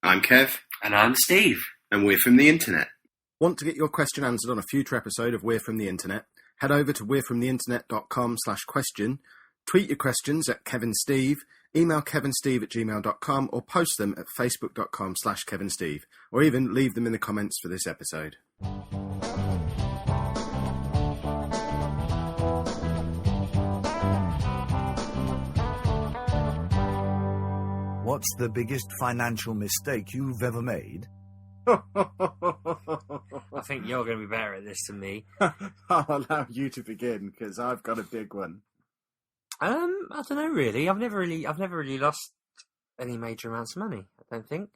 I'm Kev. And I'm Steve. And we're from the internet. Want to get your question answered on a future episode of We're From The Internet? Head over to we'refromtheinternet.com/question, tweet your questions at KevinSteve, email kevinsteve@gmail.com, or post them at facebook.com/KevinSteve, or even leave them in the comments for this episode. What's the biggest financial mistake you've ever made? I think you're going to be better at this than me. I'll allow you to begin because I've got a big one. I don't know really. I've never really lost any major amounts of money. I don't think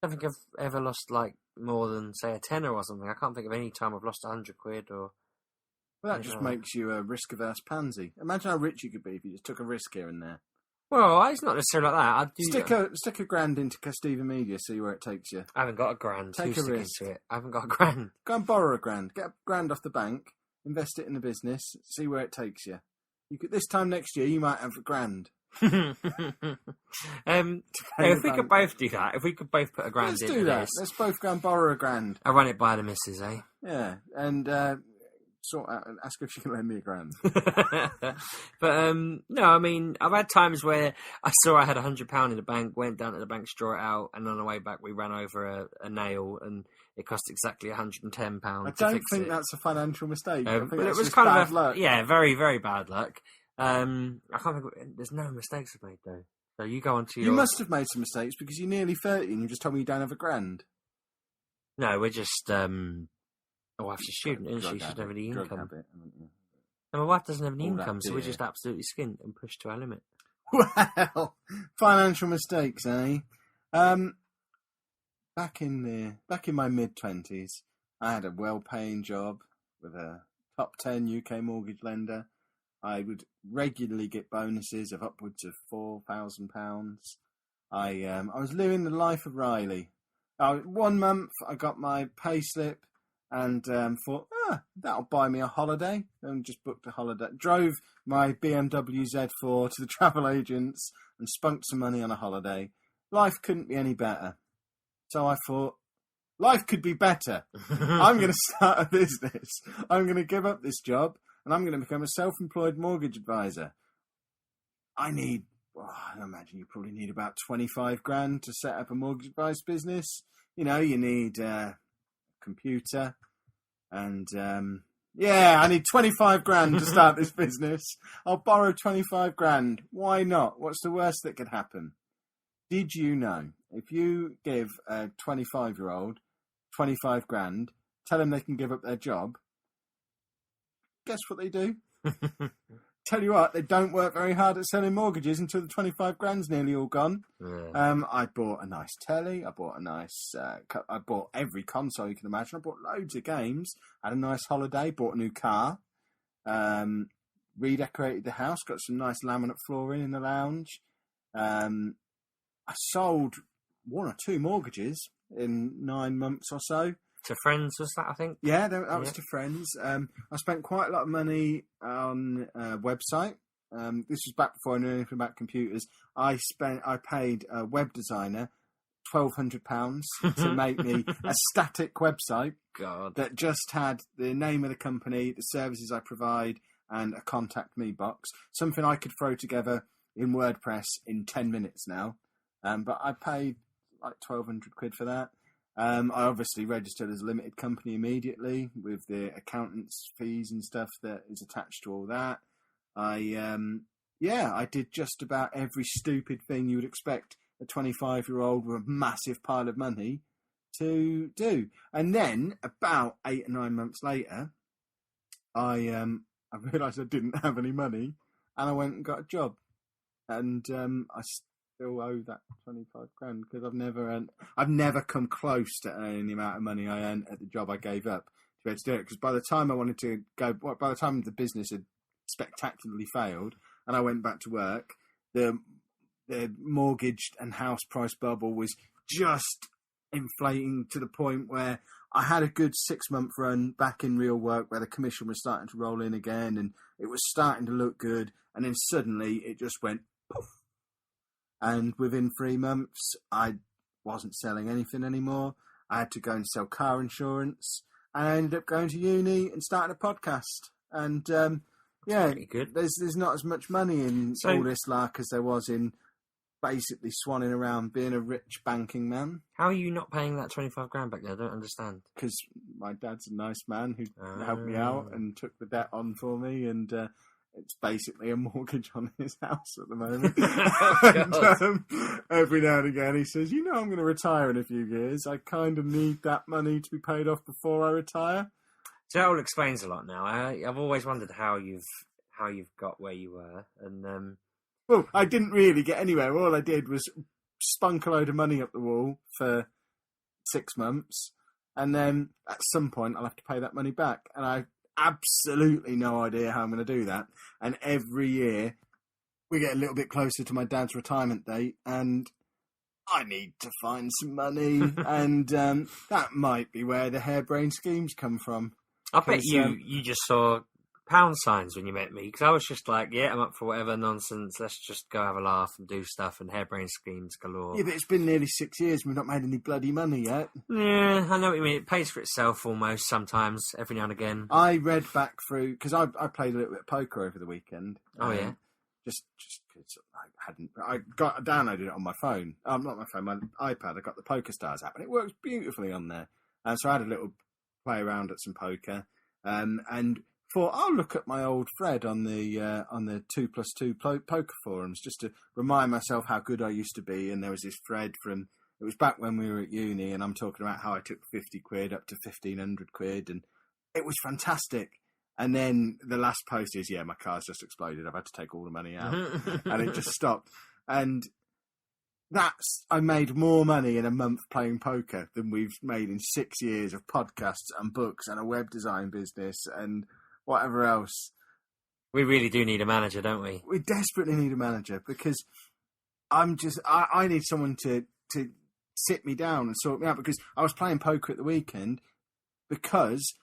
I've ever lost like more than say a tenner or something. I can't think of any time I've lost £100 or. Well, that just makes you a risk-averse pansy. Imagine how rich you could be if you just took a risk here and there. Well, it's not necessarily like that. I do stick a grand into Castiva Media, see where it takes you. I haven't got a grand. Take a risk. Into it? I haven't got a grand. Go and borrow a grand. Get a grand off the bank. Invest it in a business. See where it takes you. This time next year, you might have a grand. If we could both do that, if we could both put a grand into Let's do that. this. Let's both go and borrow a grand. I'll run it by the missus, eh? Yeah, and sort out and ask if she can lend me a grand. But no, I mean, I've had times where I saw I had £100 in the bank, went down to the bank to draw it out, and on the way back we ran over a nail, and it cost exactly £110. I don't think that's a financial mistake. I think it was just kind bad of luck. Yeah, very, very bad luck. I can't think. There's no mistakes I've made though. So you go on to your. You must have made some mistakes because you're nearly 30 and you just told me you don't have a grand. No, we're just. My wife's a student, isn't she? She doesn't have any income. And my wife doesn't have any income, so we're just absolutely skint and pushed to our limit. Well, financial mistakes, eh? Back in my mid-20s, I had a well-paying job with a top 10 UK mortgage lender. I would regularly get bonuses of upwards of £4,000. I was living the life of Riley. 1 month, I got my pay slip and thought, that'll buy me a holiday. And just booked a holiday. Drove my BMW Z4 to the travel agents and spunked some money on a holiday. Life couldn't be any better. So I thought, life could be better. I'm going to start a business. I'm going to give up this job and I'm going to become a self-employed mortgage advisor. I imagine you probably need about 25 grand to set up a mortgage advice business. You know, you need a computer and, I need 25 grand to start this business. I'll borrow 25 grand. Why not? What's the worst that could happen? Did you know if you give a 25-year-old 25 grand, tell them they can give up their job, guess what they do? Tell you what, they don't work very hard at selling mortgages until the 25 grand's nearly all gone. Yeah. I bought a nice telly. I bought I bought every console you can imagine. I bought loads of games. Had a nice holiday. Bought a new car. Redecorated the house. Got some nice laminate flooring in the lounge. I sold 1 or 2 mortgages in 9 months or so. To friends, was that, I think? Yeah, that was to friends. I spent quite a lot of money on a website. This was back before I knew anything about computers. I paid a web designer £1,200 to make me a static website that just had the name of the company, the services I provide, and a contact me box. Something I could throw together in WordPress in 10 minutes now. But I paid like £1,200 for that. I obviously registered as a limited company immediately with the accountant's fees and stuff that is attached to all that. I did just about every stupid thing you would expect a 25-year-old with a massive pile of money to do. And then about 8 or 9 months later, I realised I didn't have any money and I went and got a job. And I still owe that 25 grand because I've never come close to earning the amount of money I earned at the job I gave up to be able to do it. Because by the time the business had spectacularly failed and I went back to work, the mortgage and house price bubble was just inflating to the point where I had a good 6-month run back in real work where the commission was starting to roll in again and it was starting to look good. And then suddenly it just went poof. And within 3 months, I wasn't selling anything anymore. I had to go and sell car insurance. And I ended up going to uni and starting a podcast. And pretty good. there's not as much money in all this lark as there was in basically swanning around being a rich banking man. How are you not paying that 25 grand back there? I don't understand. Because my dad's a nice man who helped me out and took the debt on for me, and it's basically a mortgage on his house at the moment. And, every now and again he says, I'm going to retire in a few years. I kind of need that money to be paid off before I retire. So that all explains a lot now. I've always wondered how you've got where you were, and well, I didn't really get anywhere. All I did was spunk a load of money up the wall for 6 months, and then at some point I'll have to pay that money back. And I absolutely no idea how I'm going to do that. And every year we get a little bit closer to my dad's retirement date, and I need to find some money. And that might be where the harebrained schemes come from. I bet you just saw pound signs when you met me, because I was just like, yeah, I'm up for whatever nonsense, let's just go have a laugh and do stuff, and harebrained schemes galore. Yeah, but it's been nearly 6 years and we've not made any bloody money yet. Yeah, I know what you mean. It pays for itself almost sometimes, every now and again. I read back through, because I played a little bit of poker over the weekend. Oh, yeah? Just because I downloaded it on my phone. Not my phone, my iPad. I got the Poker Stars app, and it works beautifully on there. So I had a little play around at some poker, and thought I'll look at my old thread on the 2+2 poker forums just to remind myself how good I used to be. And there was this thread it was back when we were at uni, and I'm talking about how I took 50 quid up to 1,500 quid, and it was fantastic. And then the last post is, my car's just exploded. I've had to take all the money out, and it just stopped. And I made more money in a month playing poker than we've made in 6 years of podcasts and books and a web design business and whatever else. We really do need a manager, don't we? We desperately need a manager, because I need someone to sit me down and sort me out, because I was playing poker at the weekend because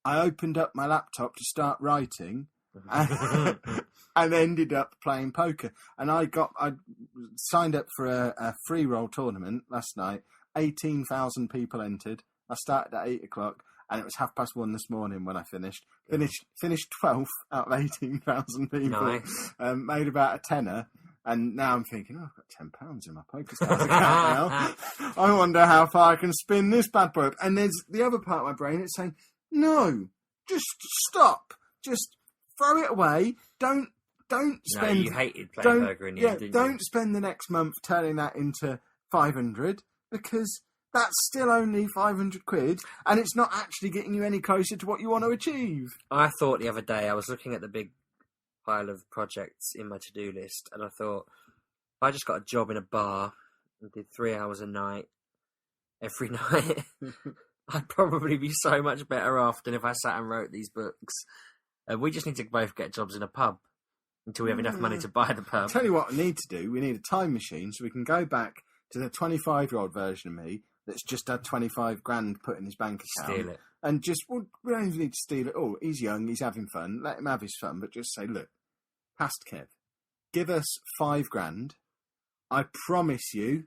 I opened up my laptop to start writing and ended up playing poker. And I signed up for a free roll tournament last night. 18,000 people entered. I started at 8 o'clock. And it was 1:30 this morning when I finished. Finished 12th out of 18,000 people. Nice. Made about a tenner. And now I'm thinking, I've got £10 in my poker stars account now. I wonder how far I can spin this bad boy up. And there's the other part of my brain that's saying, no, just stop. Just throw it away. Don't spend... No, you hated playing poker in the end, didn't you? Don't spend the next month turning that into 500, because... that's still only 500 quid, and it's not actually getting you any closer to what you want to achieve. I thought the other day, I was looking at the big pile of projects in my to-do list, and I thought, if I just got a job in a bar and did 3 hours a night, every night, I'd probably be so much better off than if I sat and wrote these books. We just need to both get jobs in a pub until we have enough money to buy the pub. I'll tell you what we need to do. We need a time machine so we can go back to the 25-year-old version of me that's just had 25 grand put in his bank account. Steal it. And just, we don't even need to steal it all. He's young, he's having fun. Let him have his fun, but just say, look, past Kev, give us 5 grand. I promise you,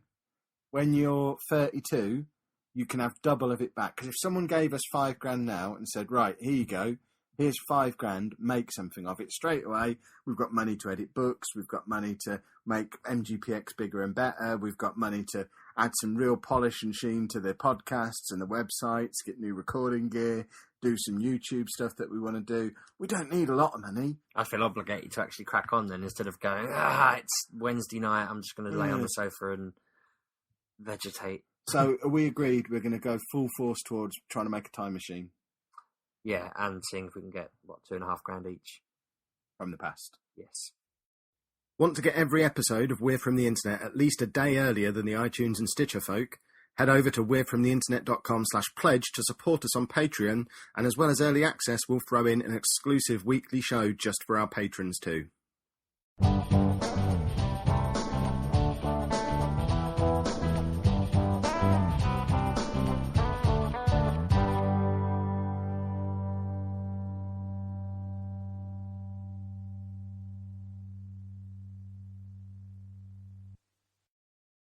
when you're 32, you can have double of it back. Because if someone gave us 5 grand now and said, right, here you go, here's 5 grand, make something of it straight away. We've got money to edit books. We've got money to make MGPX bigger and better. We've got money to add some real polish and sheen to the podcasts and the websites, get new recording gear, do some YouTube stuff that we want to do. We don't need a lot of money. I feel obligated to actually crack on then, instead of going, it's Wednesday night, I'm just going to lay on the sofa and vegetate. So are we agreed we're going to go full force towards trying to make a time machine? Yeah, and seeing if we can get, 2.5 grand each. From the past? Yes. Want to get every episode of We're From The Internet at least a day earlier than the iTunes and Stitcher folk? Head over to we'refromtheinternet.com/pledge to support us on Patreon, and as well as early access, we'll throw in an exclusive weekly show just for our patrons too.